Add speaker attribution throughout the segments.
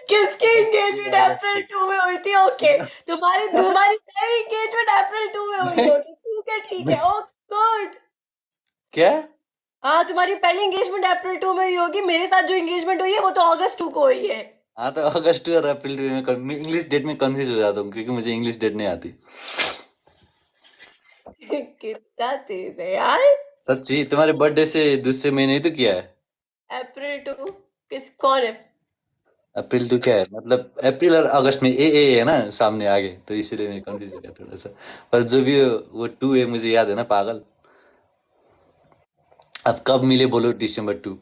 Speaker 1: किसकी एंगेजमेंट अप्रैल 2 में हुई थी? ओके, तुम्हारी तुम्हारी पहली एंगेजमेंट अप्रैल 2 में हुई होगी। ठीक है, ओ गुड।
Speaker 2: क्या?
Speaker 1: हाँ, तुम्हारी पहली एंगेजमेंट अप्रैल 2 में हुई होगी। मेरे साथ जो एंगेजमेंट हुई है वो तो अगस्त 2 को हुई है।
Speaker 2: हाँ तो अगस्त और अप्रैल में इंग्लिश डेट में कंफ्यूज हो जाता हूँ क्योंकि मुझे इंग्लिश डेट नहीं आती।
Speaker 1: कितना तेज है यार।
Speaker 2: सच्ची तुम्हारे बर्थडे से दूसरे महीने ही तो किया है।
Speaker 1: अप्रैल 2 कौन है?
Speaker 2: अप्रैल तो क्या है मतलब अप्रैल और अगस्त में ए है ना सामने आगे, तो इसीलिए मैं कंफ्यूज हो गया थोड़ा सा। पर जो भी हो, वो 2 है मुझे याद है ना पागल। अब कब मिले बोलो, December 2,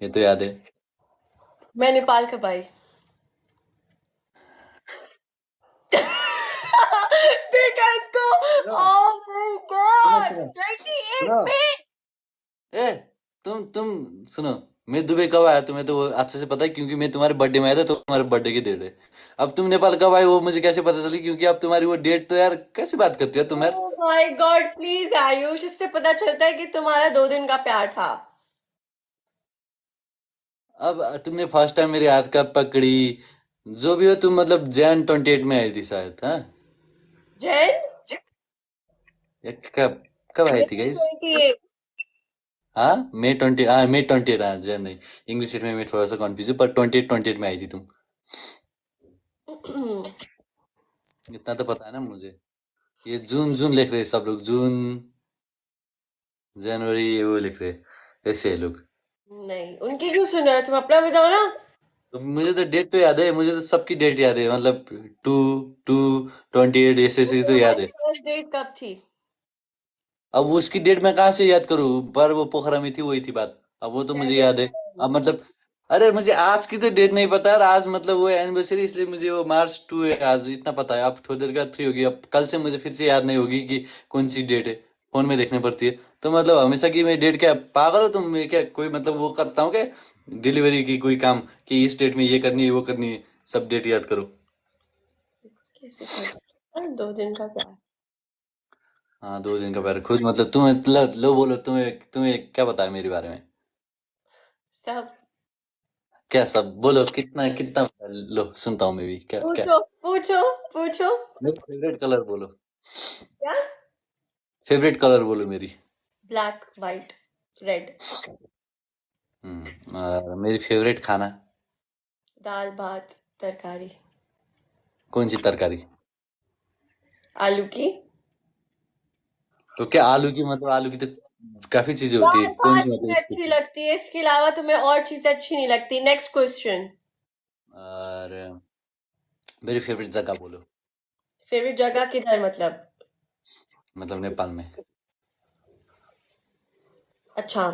Speaker 2: ये तो याद है।
Speaker 1: मैं नेपाल कब आई? देखा इसको?
Speaker 2: सुनो
Speaker 1: ओह माय
Speaker 2: सुनो
Speaker 1: गॉड,
Speaker 2: सुनो
Speaker 1: 28
Speaker 2: सुनो
Speaker 1: पे।
Speaker 2: ए तुम सुनो। मैं दुबई कब आया तुम्हें तो वो अच्छे से पता है क्योंकि मैं तुम्हारे बर्थडे में आया था, तो तुम्हारे बर्थडे की डेट है। अब तुम नेपाल कब आए वो मुझे कैसे पता चली, क्योंकि अब तुम्हारी वो डेट तो यार कैसे बात करती हो तुम यार।
Speaker 1: Oh my God, please Ayush, इससे पता चलता है कि तुम्हारा 2 दिन का प्यार था।
Speaker 2: अब तुमने फर्स्ट टाइम मेरी हाथ कब पकड़ी, जो भी हो तुम मतलब Jan 28 में आई थी शायद, हाँ?
Speaker 1: जैन
Speaker 2: या कब कब आई थी गाइस?
Speaker 1: 28।
Speaker 2: हाँ May 20, हाँ May 28, हाँ जैन नहीं। इंग्लिश शीट में मैं थोड़ा सा कंफ्यूज हूँ, पर 28 में आई थी तुम। इतना तो पता है ना मुझे। ये जून जून लिख रहे सब लोग, जून जनवरी ये वो लिख रहे, ऐसे है लोग।
Speaker 1: नहीं, उनकी क्यों सुन रहे हो? तुम अपना बताओ ना।
Speaker 2: तो मुझे तो डेट तो याद है, मुझे तो सबकी डेट याद है, मतलब 2/2/28 ऐसे
Speaker 1: तो
Speaker 2: ऐसे तो याद
Speaker 1: तुम्हारी
Speaker 2: है।
Speaker 1: फर्स्ट डेट कब थी?
Speaker 2: अब वो उसकी डेट मैं कहाँ से याद करूँ, पर वो पोखरा में थी वही थी बात। अब वो तो मुझे याद है। अब मतलब अरे मुझे आज की तो डेट नहीं पता यार, आज मतलब वो एनिवर्सरी, इसलिए मुझे वो March 2 है आज, इतना पता है। अब थोड़ी देर बाद 3 होगी, अब कल से मुझे फिर से याद नहीं होगी कि कौन सी डेट है, फोन में देखनी पड़ती है। तो मतलब हमेशा की मैं डेट, क्या पागल हो तुम? मैं क्या कोई मतलब वो करता हूँ क्या, डिलीवरी की कोई काम कि इस डेट में ये करनी है वो करनी है, सब डेट याद करो।
Speaker 1: कैसे कर 2 दिन का प्यार?
Speaker 2: हाँ 2 दिन का पैर खुद, मतलब तुम्हें मतलब लो बोलो, तुम्हें तुम्हें क्या पता है मेरे बारे में?
Speaker 1: सब
Speaker 2: क्या सब बोलो, कितना कितना लो सुनता हूँ मैं भी, क्या क्या?
Speaker 1: पूछो पूछो पूछो।
Speaker 2: मेरी फेवरेट कलर बोलो,
Speaker 1: क्या?
Speaker 2: फेवरेट कलर बोलो मेरी।
Speaker 1: Black, white, red.
Speaker 2: और मेरी फेवरेट खाना।
Speaker 1: दाल भात तरकारी।
Speaker 2: कौन सी तरकारी?
Speaker 1: आलू की।
Speaker 2: तो क्या आलू की, मतलब आलू की तो काफी चीजें होती है,
Speaker 1: दाल
Speaker 2: कौन
Speaker 1: भात
Speaker 2: सी मतलब
Speaker 1: तुम्हें अच्छी
Speaker 2: स्पेशल?
Speaker 1: लगती है, इसके अलावा तुम्हें और चीजें अच्छी नहीं लगती। Next question.
Speaker 2: और मेरी फेवरेट जगह बोलो।
Speaker 1: फेवरेट जगह किधर मतलब?
Speaker 2: मतलब नेपाल में।
Speaker 1: अच्छा।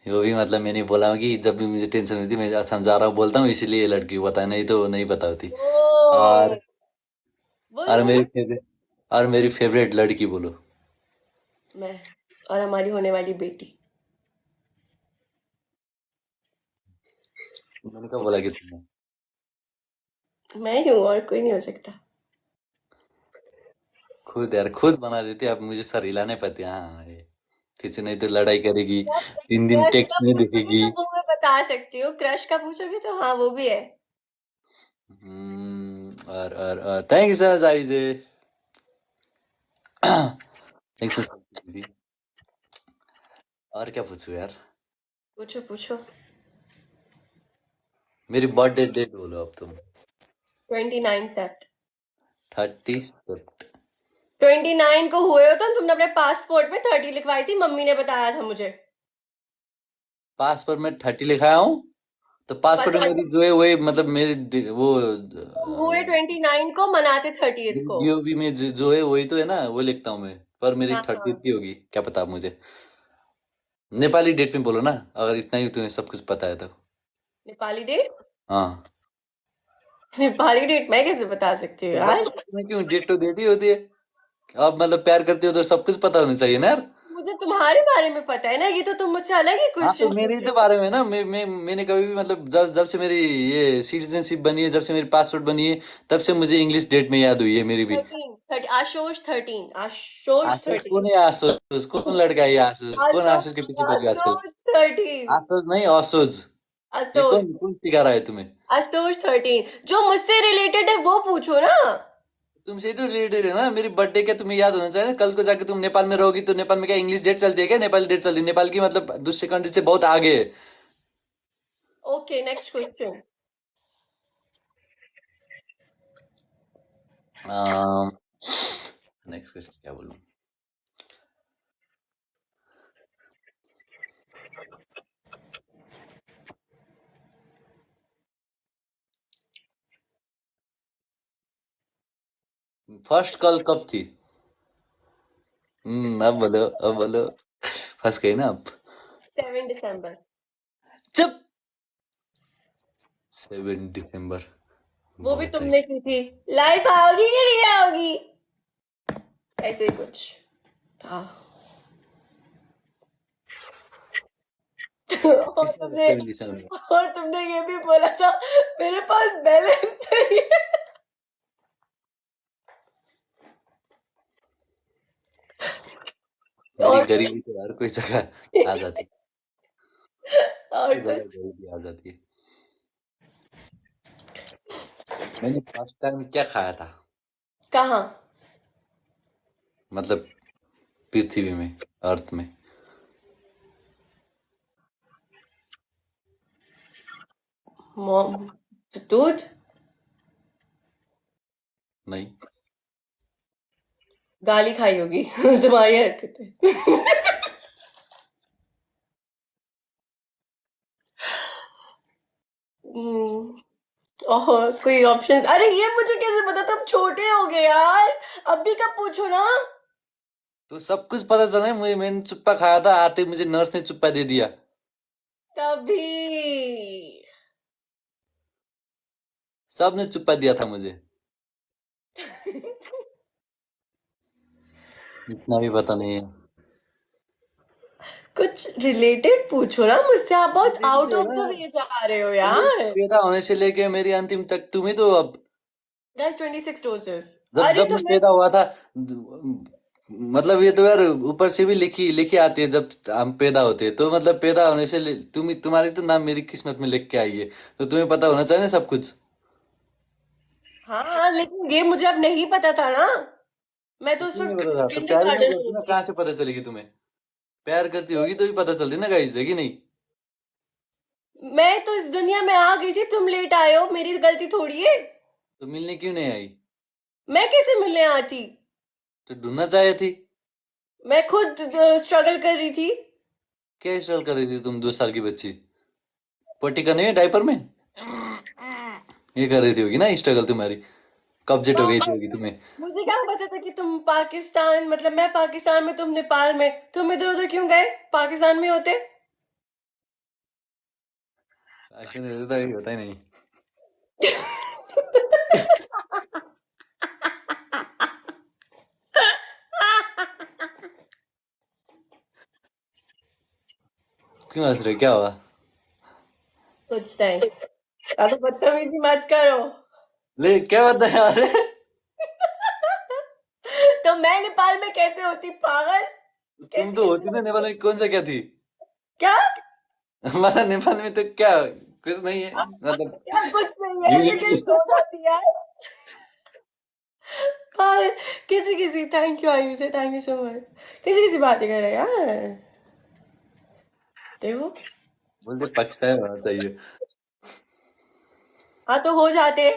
Speaker 2: वो भी मतलब मैंने बोला हूँ कि जब भी मुझे टेंशन होती है मैं समझा रहा हूँ बोलता हूँ, इसीलिए लड़की को पता है, नहीं तो नहीं पता होती।
Speaker 1: ओ,
Speaker 2: और
Speaker 1: बोलो
Speaker 2: और
Speaker 1: बोलो।
Speaker 2: मेरी फेवरेट लड़की बोलो।
Speaker 1: मैं और हमारी होने वाली बेटी।
Speaker 2: मैंने कब बोला कि तुमने?
Speaker 1: मैं ही हूँ, और कोई नहीं हो सकता।
Speaker 2: खुद यार खुद बना देती, अब मुझे सर हिलाने पड़ते हैं, हाँ ये फिर से नहीं तो लड़ाई करेगी, तीन दिन
Speaker 1: क्रश का
Speaker 2: टेक्स्ट नहीं
Speaker 1: पूछोगे
Speaker 2: देखेगी।
Speaker 1: तो वो मैं बता सकती हूँ, क्रश का पूछोगे तो हाँ वो भी है।
Speaker 2: और थैंक यू सर जाइजे। Thank you. और क्या पूछूं यार?
Speaker 1: पूछो पूछो।
Speaker 2: मेरी बर्थडे डेट बोलो अब तुम।
Speaker 1: 29 सेप्ट।
Speaker 2: 30।
Speaker 1: 29 को हुए हो तुमने अपने पासपोर्ट में 30 लिखवाई थी, मम्मी ने बताया था मुझे।
Speaker 2: पासपोर्ट में 30 लिखाया हूँ, तो पासपोर्ट में
Speaker 1: पता
Speaker 2: मेरी जो है वही मतलब मेरी वो
Speaker 1: तुम हुए 29 को, मनाते 30 को।
Speaker 2: डीओबी में जो है वही तो है ना, वो लिखता हूँ मैं। पर मेरी
Speaker 1: हाँ
Speaker 2: 30
Speaker 1: हाँ।
Speaker 2: की होगी, क्या पता मुझे। नेपाली डेट में बोलो ना, अगर इतना ही तुम्हें सब कुछ पता है तो।
Speaker 1: नेपाली डेट?
Speaker 2: हाँ
Speaker 1: नेपाली डेट मैं कैसे बता सकती हूँ
Speaker 2: तो
Speaker 1: यार?
Speaker 2: बताओ तुम्हें क्यों, डेट तो देती होती है। अब मतलब प्यार करते हो तो सब कुछ पता होना चाहिए ना यार।
Speaker 1: मुझे तुम्हारे बारे में पता है ना, ये तो तुम मुझसे अलग ही
Speaker 2: हाँ तो
Speaker 1: क्वेश्चन
Speaker 2: मेरे ही
Speaker 1: पूछ रहे
Speaker 2: तो
Speaker 1: हो।
Speaker 2: बारे में ना, मैंने कभी भी मतलब जब जब से मेरी ये सिटीजनशिप बनी है, जब से मेरी पासपोर्ट बनी है, तब से मुझे इंग्लिश डेट में याद हुई है मेरी भी।
Speaker 1: 13 आशोष 13, आशोष
Speaker 2: आशुष
Speaker 1: 13,
Speaker 2: कौन है? आशुष कौन लड़का है ये आशुष? कौन आशुष के पीछे पड़ गया आजकल?
Speaker 1: आशोष 13,
Speaker 2: आशुष नहीं, असुज। ये
Speaker 1: आशोष
Speaker 2: कौन कौन सिखा रहा है तुम्हें?
Speaker 1: आशोष 13, जो मुझसे रिलेटेड है वो पूछो ना।
Speaker 2: तुमसे तो रिलेटेड है ना। मेरी बर्थडे क्या तुम्हें याद होना चाहिए? कल को जाके तुम नेपाल में रहोगी तो नेपाल में क्या इंग्लिश डेट चलती है क्या? नेपाली डेट चलती है? नेपाल की मतलब दूसरे कंट्री से बहुत आगे है।
Speaker 1: Okay, next question.
Speaker 2: Next question क्या बोलूं? फर्स्ट कॉल कब थी? अब बोलो, अब बोलो। फंस गई ना आप।
Speaker 1: 7 दिसंबर।
Speaker 2: चुप। 7 दिसंबर।
Speaker 1: वो भी
Speaker 2: बहुत है।
Speaker 1: तुमने की थी। लाइफ आओगी कि नहीं आओगी, ऐसे ही कुछ था। और
Speaker 2: किसने
Speaker 1: तुमने
Speaker 2: 7 दिसंबर?
Speaker 1: और तुमने ये भी बोला था मेरे पास बैलेंस नहीं है।
Speaker 2: मेरी
Speaker 1: और
Speaker 2: गरीबी तो हर कोई जगह आ जाती है।
Speaker 1: और
Speaker 2: हर जगह गरीबी आ जाती है। मैंने फर्स्ट टाइम क्या खाया था?
Speaker 1: कहाँ?
Speaker 2: मतलब पृथ्वी में, अर्थ में।
Speaker 1: मॉम, दूध?
Speaker 2: नहीं।
Speaker 1: गाली खाई होगी तुम्हारी हरकतें। और कोई ऑप्शन? अरे ये मुझे कैसे पता, तुम छोटे हो गए यार, अभी कब पूछो ना।
Speaker 2: तो सब कुछ पता चला है मुझे। मैंने चुप्पा खाया था, आते मुझे नर्स ने चुप्पा दे दिया।
Speaker 1: तभी
Speaker 2: सबने चुप्पा दिया था मुझे। इतना भी पता नहीं है।
Speaker 1: कुछ रिलेटेड पूछो ना मुझसे, आप बहुत
Speaker 2: Related
Speaker 1: आउट
Speaker 2: है
Speaker 1: ऑफ द
Speaker 2: ना।
Speaker 1: वे जा रहे हो
Speaker 2: मेरे
Speaker 1: यार।
Speaker 2: पैदा होने से लेके मेरी अंतिम तक तुम्हें तो अब
Speaker 1: गाइस 26 डोजेस।
Speaker 2: जब
Speaker 1: अरे
Speaker 2: जब
Speaker 1: तो
Speaker 2: मैं
Speaker 1: मैं
Speaker 2: पैदा हुआ था, मतलब ये तो यार ऊपर से भी लिखी लिखी आती है जब हम पैदा होते हैं। तो मतलब पैदा होने से तुम्हारी तो नाम मेरी किस्मत में लिख के आई है। तो तुम्हें पता होना चाहिए ना सब कुछ।
Speaker 1: हाँ, लेकिन ये मुझे अब नहीं पता था ना, मैं तो उस
Speaker 2: क्यों नहीं
Speaker 1: वक्त
Speaker 2: पता था? तो प्यार ही नहीं
Speaker 1: किंडरगार्टन
Speaker 2: करती
Speaker 1: में
Speaker 2: ना,
Speaker 1: थी।
Speaker 2: कहाँ से पता चलेगी तुम्हें? प्यार करती होगी तो ही पता चलती ना गाइस, है कि नहीं?
Speaker 1: मैं तो इस दुनिया में आ गई थी, तुम लेट आए हो, मेरी गलती थोड़ी है।
Speaker 2: तो मिलने क्यों नहीं आई?
Speaker 1: मैं कैसे मिलने आती?
Speaker 2: तो ढूंढना चाहिए थी।
Speaker 1: मैं खुद स्ट्रगल कर रही थी।
Speaker 2: क्या स्ट्रगल कर रही थी तुम, 2 साल की बच्ची? पोटी करनी है डायपर में? ये कर रही थी होगी ना स्ट्रगल तुम्हारी। कब्जेट हो गई थी होगी तुम्हें।
Speaker 1: मुझे क्या पता था कि तुम पाकिस्तान, मतलब मैं पाकिस्तान में, तुम नेपाल में, तुम इधर उधर क्यों गए, पाकिस्तान में होते।
Speaker 2: ऐसे नहीं होता, ये होता ही नहीं। क्यों हंस रहे, क्या हुआ?
Speaker 1: कुछ नहीं, तो बदतमीजी मत करो।
Speaker 2: ले क्या बताया? अरे
Speaker 1: तो मैं नेपाल में कैसे होती, पागल?
Speaker 2: तुम
Speaker 1: कैसे
Speaker 2: तो
Speaker 1: कैसे
Speaker 2: होती ना नेपाल
Speaker 1: होती?
Speaker 2: में, कौन सा क्या थी?
Speaker 1: क्या?
Speaker 2: हमारा नेपाल में तो क्या कुछ नहीं है मतलब।
Speaker 1: क्या कुछ नहीं है, ऐसे कैसे हो जाती यार। पागल। किसी किसी, थैंक यू आयु से, थैंक यू सो मच। किसी किसी बातें कर रहे हैं यार, देखो।
Speaker 2: बोलते पाकिस्तान में होना चाहिए।
Speaker 1: हाँ तो हो जाते।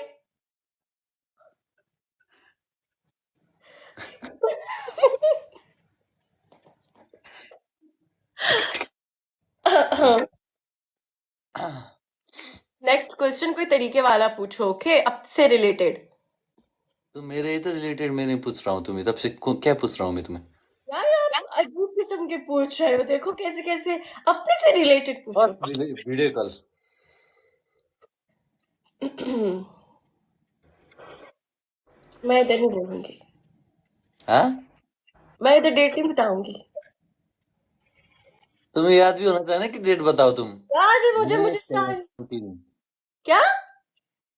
Speaker 1: नेक्स्ट क्वेश्चन कोई तरीके वाला पूछो, ओके, अब से रिलेटेड।
Speaker 2: तो मेरे इधर रिलेटेड मैं नहीं पूछ रहा हूँ तुम्हें, तब से क्या पूछ रहा हूँ मैं तुम्हें?
Speaker 1: यार आप अजीब किस्म के पूछ रहे हो, देखो कैसे कैसे। अपने से रिलेटेड पूछो।
Speaker 2: बस वीडियो कॉल।
Speaker 1: मैं इधर नहीं बोलूंगी,
Speaker 2: हाँ,
Speaker 1: मैं इधर डेट नहीं बताऊंगी।
Speaker 2: तुम्हें याद भी होना चाहिए ना कि डेट बताओ तुम।
Speaker 1: याद है मुझे,
Speaker 2: मैं
Speaker 1: मुझे साल।
Speaker 2: 17।
Speaker 1: क्या?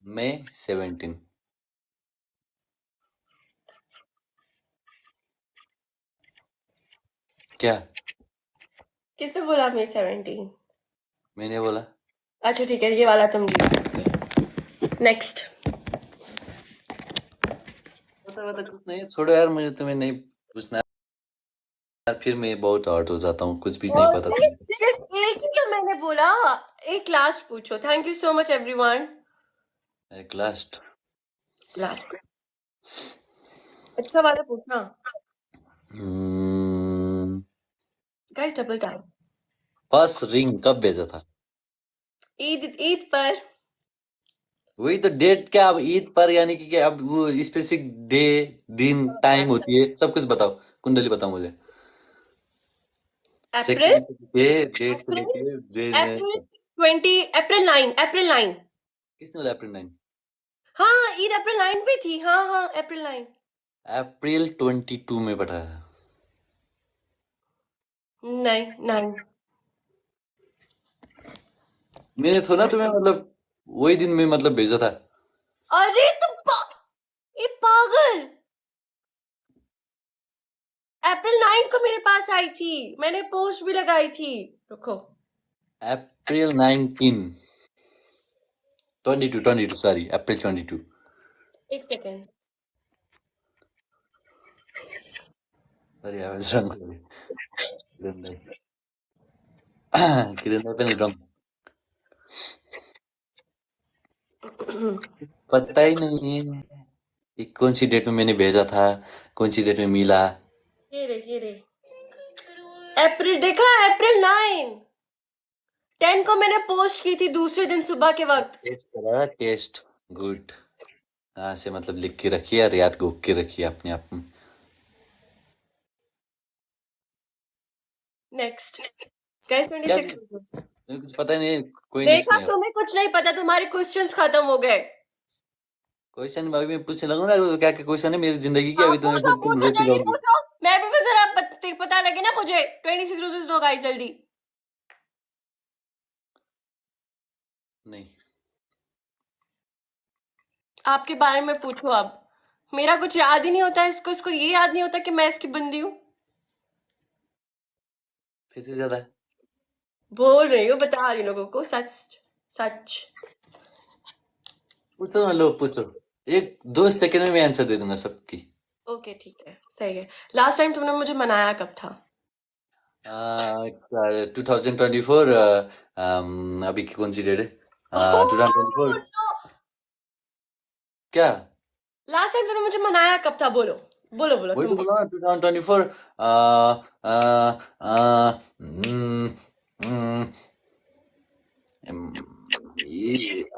Speaker 2: मैं 17। क्या?
Speaker 1: किसने बोला मैं 17?
Speaker 2: मैंने बोला।
Speaker 1: अच्छा ठीक है, ये वाला तुम जीत। नेक्स्ट।
Speaker 2: बता कुछ नहीं, छोड़ो यार, मुझे तुम्हें नहीं पूछना यार, फिर मैं बहुत हर्ट हो जाता हूँ, कुछ भी नहीं
Speaker 1: और
Speaker 2: पता
Speaker 1: नहीं,
Speaker 2: तुम्हें।
Speaker 1: सिर्फ एक ही तो मैंने बोला। एक लास्ट पूछो। Thank you so much everyone.
Speaker 2: एक लास्ट।
Speaker 1: लास्ट अच्छा वाला पूछना। Guys double time.
Speaker 2: First ring कब भेजा था?
Speaker 1: ईद ईद पर।
Speaker 2: वही तो डेट, क्या अब ईद पर यानी कि क्या, अब वो स्पेसिफिक डे, दिन, टाइम होती है, सब कुछ बताओ, कुंडली बताओ मुझे।
Speaker 1: अप्रैल।
Speaker 2: सेकंड से लेके डेट से
Speaker 1: अप्रैल
Speaker 2: लेके
Speaker 1: अप्रैल 20 अप्रैल 9 अप्रैल 9।
Speaker 2: किसने बोला अप्रैल 9?
Speaker 1: हाँ ईद अप्रैल 9 पे थी। हाँ हाँ अप्रैल 9।
Speaker 2: अप्रैल 22 में पढ़ा है।
Speaker 1: नहीं नहीं।
Speaker 2: मैंने थोड़ा तुम्हें मतलब वही दिन में मतलब भेजा था।
Speaker 1: अरे ये पागल। अप्रैल 9 को मेरे पास आई थी। मैंने पोस्ट भी लगाई थी। रुको।
Speaker 2: April 19, 22 sorry, April 22।
Speaker 1: एक second.
Speaker 2: Sorry, I was wrong. Kiran भाई, किरण भाई पे नहीं wrong। पता ही नहीं है कि कौन सी डेट में मैंने भेजा था, कौन सी डेट में मिला।
Speaker 1: ये रे अप्रैल देखा। अप्रैल 9 10 को मैंने पोस्ट की थी दूसरे दिन सुबह के वक्त।
Speaker 2: टेस्ट करा, टेस्ट। गुड। कहाँ से मतलब लिख के रखिए और याद को के रखिए अपने आप में।
Speaker 1: नेक्स्ट। गाइस
Speaker 2: क्या
Speaker 1: 26।
Speaker 2: मुझे कुछ पता ही नहीं, कोई नेक्स्ट
Speaker 1: देखा
Speaker 2: नहीं है।
Speaker 1: तुम्हें कुछ नहीं पता। तुम्हारे क्वेश्चंस खत्म हो गए।
Speaker 2: क्वेश्चन अभी मैं पूछने लगूँ ना, क्या क्या क्वेश्चन है मेरी जिंदगी की,
Speaker 1: हाँ
Speaker 2: अभी तुम्हें
Speaker 1: पूछो
Speaker 2: तुम
Speaker 1: पूछो
Speaker 2: रोती
Speaker 1: जल्दी
Speaker 2: रहोगे।
Speaker 1: पूछो। मैं भी जरा पता लगे ना मुझे। 26 रोजेस दो गाइस जल्दी।
Speaker 2: नहीं।
Speaker 1: आपके बारे में पूछो अब। मेरा कुछ याद ही नहीं होता इसको ये याद नहीं होता कि मैं इसकी बंदी हूँ।
Speaker 2: फिर से ज्यादा है।
Speaker 1: बोल रही हूँ, बता रही हूँ लोगों को सच सच।
Speaker 2: पूछो ना, लो पूछो। एक 2 सेकंड में मैं आंसर दे दूंगा सबकी।
Speaker 1: ओके ठीक है सही है। लास्ट टाइम तुमने मुझे मनाया कब था?
Speaker 2: 2024। अभी की कौन सी डेट है?
Speaker 1: ओह
Speaker 2: 2024।
Speaker 1: नो।
Speaker 2: क्या?
Speaker 1: लास्ट टाइम तुमने मुझे मनाया कब था? बोलो बोलो बोलो
Speaker 2: वही
Speaker 1: तुम
Speaker 2: तो
Speaker 1: बोलो।
Speaker 2: बोला ना, 2024।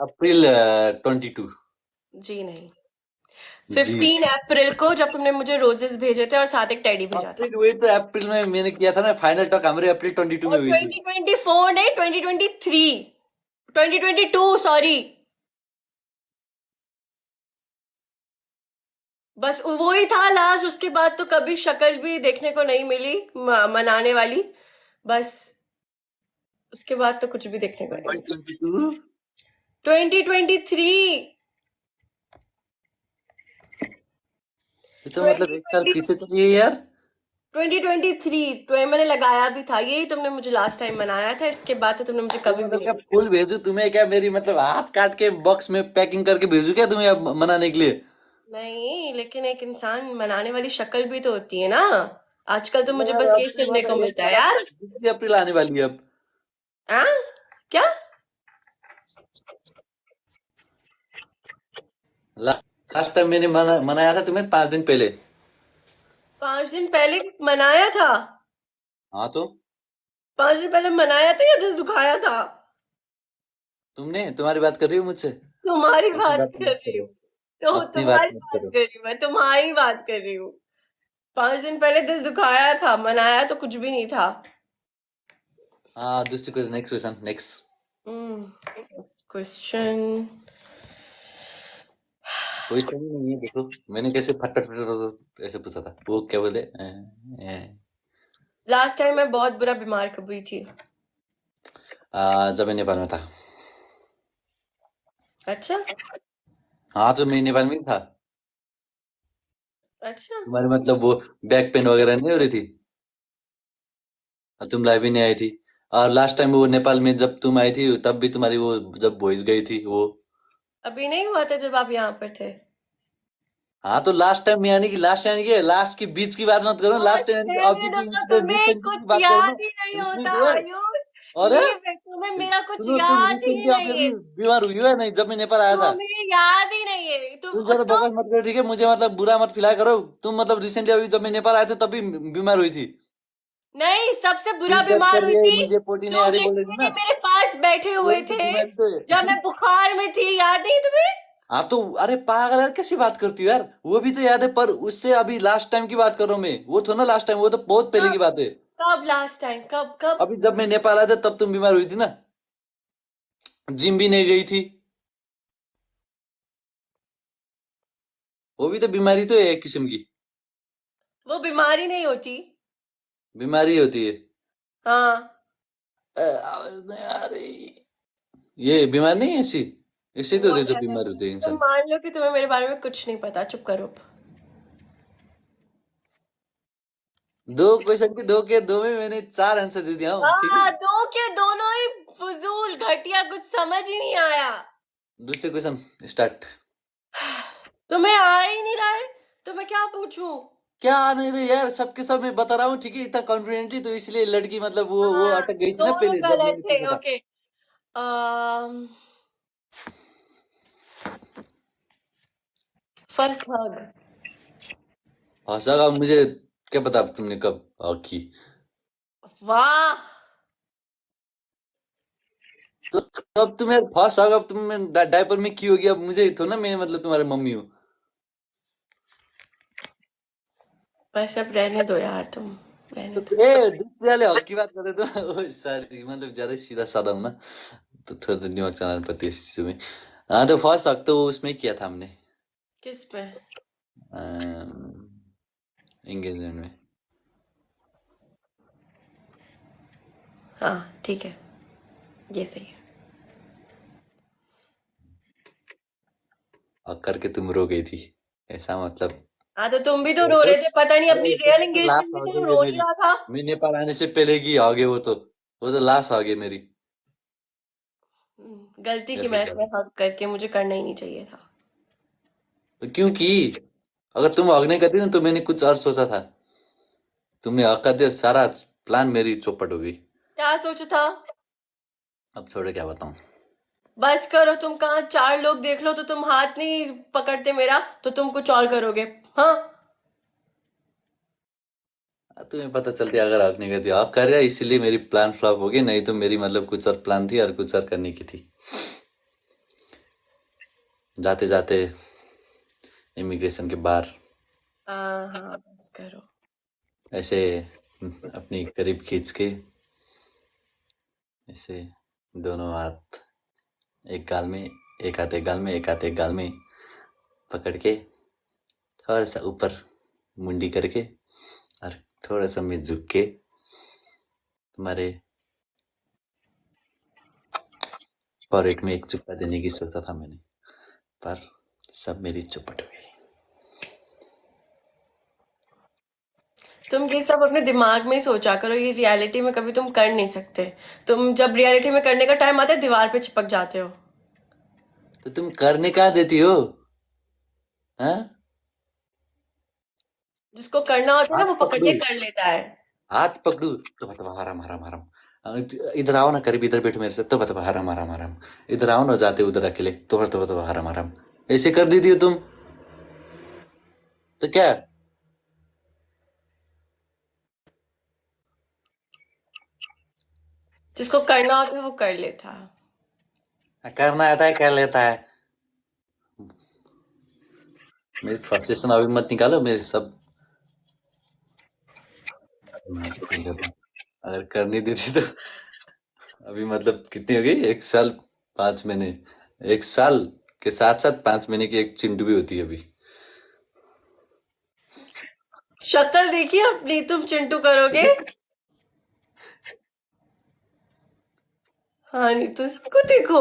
Speaker 2: अप्रैल 22।
Speaker 1: जी नहीं।
Speaker 2: जी
Speaker 1: 15 अप्रैल को जब तुमने मुझे रोजेस भेजे थे और साथ एक टेडी भेजा था।
Speaker 2: अप्रैल, वही तो अप्रैल में मैंने किया था ना, फाइनल टॉक हमारे अप्रैल 22 में
Speaker 1: और
Speaker 2: हुई थी।
Speaker 1: 2024 नहीं 2023 2022 सॉरी। बस वो ही था लास्ट। उसके बाद तो कभी शक्ल भी देखने को नहीं मिली मनाने वाली। बस उसके बाद तो कुछ भी देखने को नहीं मिला।
Speaker 2: 2022।
Speaker 1: 2023
Speaker 2: ये तो मतलब एक साल
Speaker 1: 2020
Speaker 2: पीछे चलिए यार।
Speaker 1: 2023 तो मैंने लगाया भी था। यही तुमने मुझे लास्ट टाइम मनाया था। इसके बाद तो तुमने मुझे
Speaker 2: तो
Speaker 1: कभी भी
Speaker 2: मतलब
Speaker 1: नहीं
Speaker 2: क्या
Speaker 1: भेजा।
Speaker 2: फूल भेजू तुम्हें, क्या मेरी मतलब हाथ काट के बॉक्स में पैकिंग करके भेजू क्या तुम्हें अब मनाने के लिए?
Speaker 1: नहीं लेकिन एक इंसान मनाने वाली शक्ल भी तो होती है ना। आजकल तो मुझे
Speaker 2: यार
Speaker 1: बस
Speaker 2: अब
Speaker 1: यही
Speaker 2: की
Speaker 1: सुनने
Speaker 2: बात है,
Speaker 1: को
Speaker 2: एक
Speaker 1: मिलता है
Speaker 2: साल
Speaker 1: यार।
Speaker 2: दूसरी अप्रैल आने वाली है अब।
Speaker 1: आ? क्या?
Speaker 2: लास्ट टाइम मैंने मनाया था तुम्हें 5 दिन पहले।
Speaker 1: 5 दिन पहले मनाया था?
Speaker 2: हाँ तो
Speaker 1: 5 दिन पहले मनाया था या दिल दुखाया था?
Speaker 2: तुमने, तुम्हारी बात कर रही हो मुझसे?
Speaker 1: तुम्हारी
Speaker 2: अपनी
Speaker 1: बात
Speaker 2: बात
Speaker 1: कर
Speaker 2: मत
Speaker 1: रही
Speaker 2: करो,
Speaker 1: हूँ। तो
Speaker 2: अपनी बात
Speaker 1: तुम्हारी
Speaker 2: मत
Speaker 1: बात
Speaker 2: करो।
Speaker 1: कर रही हूँ। मैं तुम्हारी बात कर रही हूँ। 5 दिन पहले दिल दुखाया था। मनाया तो कुछ भी नहीं था।
Speaker 2: हाँ, दूसरी question, next question, next
Speaker 1: question.
Speaker 2: Question ही नहीं है, देखो मैंने कैसे फट फट फट ऐसे पूछा था, वो क्या बोले
Speaker 1: लास्ट टाइम मैं बहुत बुरा बीमार कब हुई थी?
Speaker 2: जब मैं नेपाल में था।
Speaker 1: अच्छा
Speaker 2: हाँ तो मैं नेपाल में ही था।
Speaker 1: अच्छा।
Speaker 2: तुम्हारे मतलब वो बैक पेन वगैरह नहीं हो रही थी? और तुम लाइव भी नहीं आई थी। और लास्ट टाइम वो नेपाल में जब तुम आई थी तब भी तुम्हारी वो जब वॉइस गई थी वो।
Speaker 1: अभी नहीं हुआ था जब आप यहाँ पर थे।
Speaker 2: हाँ तो लास्ट टाइम यानी कि लास्ट के बीच की बात मत करो, लास्ट टाइम यानी कि अभी
Speaker 1: रहने
Speaker 2: के
Speaker 1: दो ना,
Speaker 2: इंसिडेंट
Speaker 1: तुम्हें
Speaker 2: रिसेंटली की
Speaker 1: कुछ
Speaker 2: बात करो ना।
Speaker 1: याद ही नहीं होता
Speaker 2: रिसेंट हुआ है।
Speaker 1: आयुष।
Speaker 2: और
Speaker 1: लीव इट, तुम्हें मेरा कुछ
Speaker 2: सुनो तुम
Speaker 1: याद ही
Speaker 2: रिसेंटली अभी
Speaker 1: नहीं
Speaker 2: अभी
Speaker 1: है।
Speaker 2: बीमार हुई हो या नहीं जब मैं नेपाल आया था।
Speaker 1: तुम्हें याद ही नहीं है
Speaker 2: तुम ज्यादा बकवास मत करो ठीक है, मुझे मतलब बुरा मत फीला करो। तुम मतलब रिसेंटली अभी जब मैं नेपाल आया था तभी बीमार हुई थी।
Speaker 1: नहीं, सबसे बुरा
Speaker 2: फिर दर्द
Speaker 1: बीमार
Speaker 2: कर
Speaker 1: हुई
Speaker 2: रही है
Speaker 1: थी।
Speaker 2: मुझे पोटी नहीं आ
Speaker 1: तुम
Speaker 2: रही बोल रही थी
Speaker 1: लिटरली
Speaker 2: ना।
Speaker 1: मेरे पास बैठे हुए
Speaker 2: वही तो
Speaker 1: थे
Speaker 2: बीमारी तो
Speaker 1: जब
Speaker 2: है।
Speaker 1: मैं बुखार में थी, याद नहीं तुम्हें?
Speaker 2: हाँ तो अरे पागल यार कैसी बात करती हो यार, वो भी तो याद है पर उससे अभी लास्ट टाइम की बात कर रहा हूँ मैं, वो थोड़ा ना लास्ट टाइम, वो तो बहुत पहले की
Speaker 1: कब?
Speaker 2: बात है।
Speaker 1: कब लास्ट टाइम? कब कब?
Speaker 2: अभी जब मैं नेपाल आया था तब तुम बीमार हुई थी ना, जिम भी नहीं गई थी। वो भी तो बीमारी तो है एक किस्म की।
Speaker 1: वो बीमारी नहीं होती।
Speaker 2: बीमारी होती है।
Speaker 1: हाँ।
Speaker 2: आवाज नहीं आ रही। ये बीमार नहीं है ऐसी, ऐसे तो होते जो
Speaker 1: Whatever.
Speaker 2: बीमार होते हैं
Speaker 1: तुम
Speaker 2: इंसान।
Speaker 1: मान लो कि तुम्हें मेरे बारे में कुछ नहीं पता, चुप करो।
Speaker 2: दो क्वेश्चन के दो के दो में मैंने 4 आंसर दे दिया हूँ ठीक है।
Speaker 1: हाँ, दो के दोनों ही फजूल घटिया, कुछ समझ ही नहीं आया।
Speaker 2: दूसरे क्वेश्चन स्टार्ट।
Speaker 1: तुम्हें आ ही नहीं रहा है तो मैं क्या पूछूं?
Speaker 2: क्या नहीं रे यार, सबके सब मैं बता रहा हूँ ठीक है, इतना कॉन्फिडेंटली तो इसलिए लड़की मतलब वो
Speaker 1: हाँ,
Speaker 2: अटक गई थी ना
Speaker 1: दोनों
Speaker 2: पहले जब
Speaker 1: गलत
Speaker 2: मैंने
Speaker 1: थे।
Speaker 2: पूछा था।
Speaker 1: ओके। फर्स्ट हग।
Speaker 2: हंसा मुझे क्या पता तुमने कब की।
Speaker 1: वाह।
Speaker 2: तो अब तुम यार फर्स्ट हग, अब तुम डायपर में की होगी, अब मुझे तो ना मैं मतलब तुम्हारे मम्मी हूँ।
Speaker 1: बस अब रहने दो यार, तुम रहने
Speaker 2: तो
Speaker 1: दो।
Speaker 2: दूसरे वाले हक की बात कर रहे तो सॉरी मतलब ज्यादा सीधा साधा हूँ ना, तो थोड़ा तो दिमाग चलाना पड़ती है इस चीजों में। हाँ तो फर्स्ट हक तो उसमें किया था हमने
Speaker 1: किस पे?
Speaker 2: एंगेजमेंट में।
Speaker 1: हाँ ठीक है, ये सही है।
Speaker 2: हक करके तुम रो गई थी, ऐसा मतलब।
Speaker 1: हाँ तो तुम भी तो रो रहे थे, पता नहीं अपनी रियल
Speaker 2: लास्ट
Speaker 1: एंगेजमेंट में
Speaker 2: हग
Speaker 1: तो
Speaker 2: है ये
Speaker 1: रो नहीं
Speaker 2: मेरी,
Speaker 1: रहा था।
Speaker 2: मैं नेपाल आने से पहले की हग है वो तो लास्ट हग है मेरी।
Speaker 1: गलती की
Speaker 2: ऐसे
Speaker 1: मैं
Speaker 2: क्या
Speaker 1: तुम्हें हक करके, मुझे करना ही नहीं चाहिए था।
Speaker 2: तो क्यों की, अगर तुम हग नहीं करती ना तो मैंने कुछ और सोचा था। तुमने हक कर दिया, सारा प्लान मेरी चौपट हो गई।
Speaker 1: क्या सोचा था?
Speaker 2: अब छोड़ो क्या बताऊं।
Speaker 1: बस करो, तुम कहाँ 4 लोग देख लो तो तुम हाथ नहीं पकड़ते मेरा, तो तुम कुछ और करोगे। हाँ।
Speaker 2: तुम्हें पता चलती अगर हक नहीं करती, हक कर रहा इसलिए मेरी प्लान फ्लॉप हो गई, नहीं तो मेरी मतलब कुछ और प्लान थी और कुछ और करने की थी। जाते जाते इमिग्रेशन के बाहर
Speaker 1: हाँ हाँ, बस करो।
Speaker 2: ऐसे अपनी करीब खींच के, ऐसे दोनों हाथ एक गाल में, एक हाथ एक गाल में, एक हाथ एक गाल में पकड़ के, थोड़ा सा ऊपर मुंडी करके और थोड़ा सा मैं झुक के तुम्हारे फॉरहेड में एक चुप्पा देने की सोचा था मैंने, पर सब मेरी चौपट हो गई।
Speaker 1: तुम ये सब अपने दिमाग में ही सोचा करो, ये रियलिटी में कभी तुम कर नहीं सकते। तुम जब रियलिटी में करने का टाइम आता है दीवार पे चिपक जाते हो।
Speaker 2: तो तुम करने कहाँ देती हो? हाँ,
Speaker 1: जिसको करना होता है ना
Speaker 2: हाथ
Speaker 1: वो पकड़
Speaker 2: पकड़ू,
Speaker 1: के कर लेता है।
Speaker 2: हाथ पकड़ू तो बता हराम हराम हराम। इधर आओ ना करीब, इधर बैठो मेरे साथ तो बता हराम हराम हराम। इधर आओ ना, जाते उधर अकेले तो बता हराम हराम। ऐसे कर देती हो तुम तो क्या।
Speaker 1: जिसको करना होता है वो कर लेता है।
Speaker 2: करना आता है कर लेता है। मेरी फ्रस्ट्रेशन अभी मत निकालो, मेरे सब अगर करनी देती तो अभी मतलब कितनी हो गई, 1 साल 5 महीने, 1 साल के साथ साथ 5 महीने की एक चिंटू भी होती है अभी।
Speaker 1: शक्ल देखिए अपनी, तुम चिंटू करोगे? हाँ नहीं तो इसको देखो।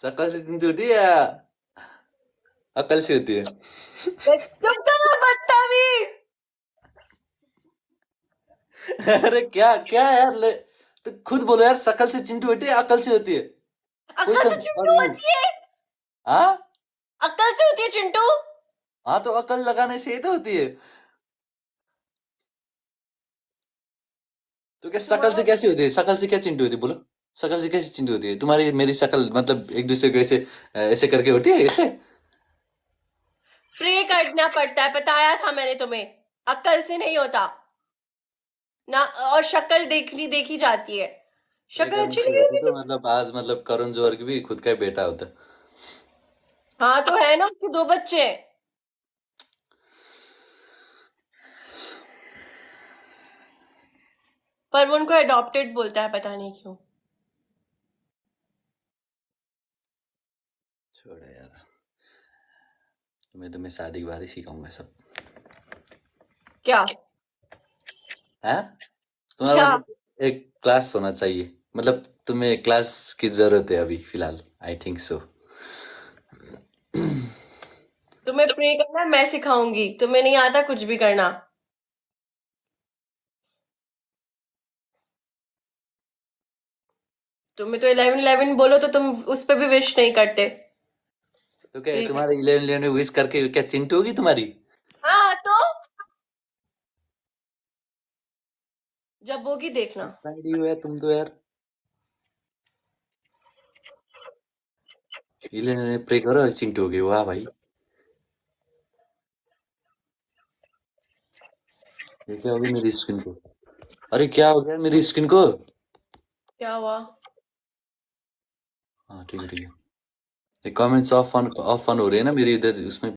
Speaker 2: शकल से चिंटू होती है या अकल से होती है?
Speaker 1: चुप करो बदतमीज।
Speaker 2: अरे क्या क्या यार तो खुद बोलो यार, शकल से चिंटू होती है, अकल से होती है?
Speaker 1: अकल से
Speaker 2: क्वेश्चन
Speaker 1: चिंटू होती है।
Speaker 2: हाँ
Speaker 1: अकल से होती है चिंटू।
Speaker 2: हाँ, तो अकल लगाने से ही तो होती है। तो क्या शकल से
Speaker 1: तुम्हारा
Speaker 2: कैसे होती है? शकल से क्या चिंटू होती है बोलो? शकल से कैसे चिंटू होती है? तुम्हारी मेरी शकल मतलब एक दूसरे को ऐसे ऐसे करके होती है ऐसे?
Speaker 1: प्रे करना पड़ता है, बताया था मैंने तुम्हें। अकल से नहीं होता ना। और शक्ल देखनी देखी जाती है।
Speaker 2: प्रे
Speaker 1: शक्ल
Speaker 2: करने
Speaker 1: अच्छी
Speaker 2: से
Speaker 1: नहीं
Speaker 2: होती
Speaker 1: होती
Speaker 2: तो
Speaker 1: तो।
Speaker 2: मतलब आज मतलब करण जौहर की भी खुद का ही बेटा होता।
Speaker 1: हाँ तो है ना, उसके 2 बच्चे हैं। पर वो उनको अडॉप्टेड बोलता है, पता नहीं क्यों।
Speaker 2: छोड़ो यार, तुम्हें शादी के बाद ही सिखाऊंगा सब।
Speaker 1: क्या?
Speaker 2: है तुम्हारा
Speaker 1: क्या?
Speaker 2: मतलब एक क्लास होना चाहिए, मतलब तुम्हें क्लास की जरूरत है अभी फिलहाल, आई थिंक सो।
Speaker 1: तुम्हें प्रे करना मैं सिखाऊंगी, तुम्हें नहीं आता कुछ भी करना। तुम्हें तो 11-11 बोलो तो तुम उस पे भी विश नहीं करते।
Speaker 2: तो क्या
Speaker 1: ये भी।
Speaker 2: तुम्हारे 11 विश करके क्या चिंटू होगी तुम्हारी?
Speaker 1: हाँ तो जब होगी देखना।
Speaker 2: आईडी हो यार तुम तो यार। 11 प्रे करो और चिंटू होगी, वाह भाई। ये क्या हो गया मेरी स्किन को? अरे क्या हो गया मेरी स्किन को?
Speaker 1: क्या हुआ?
Speaker 2: हाँ ठीक है ठीक है। कमेंट्स ऑफ ऑन हो रहे हैं ना मेरे इधर उसमें।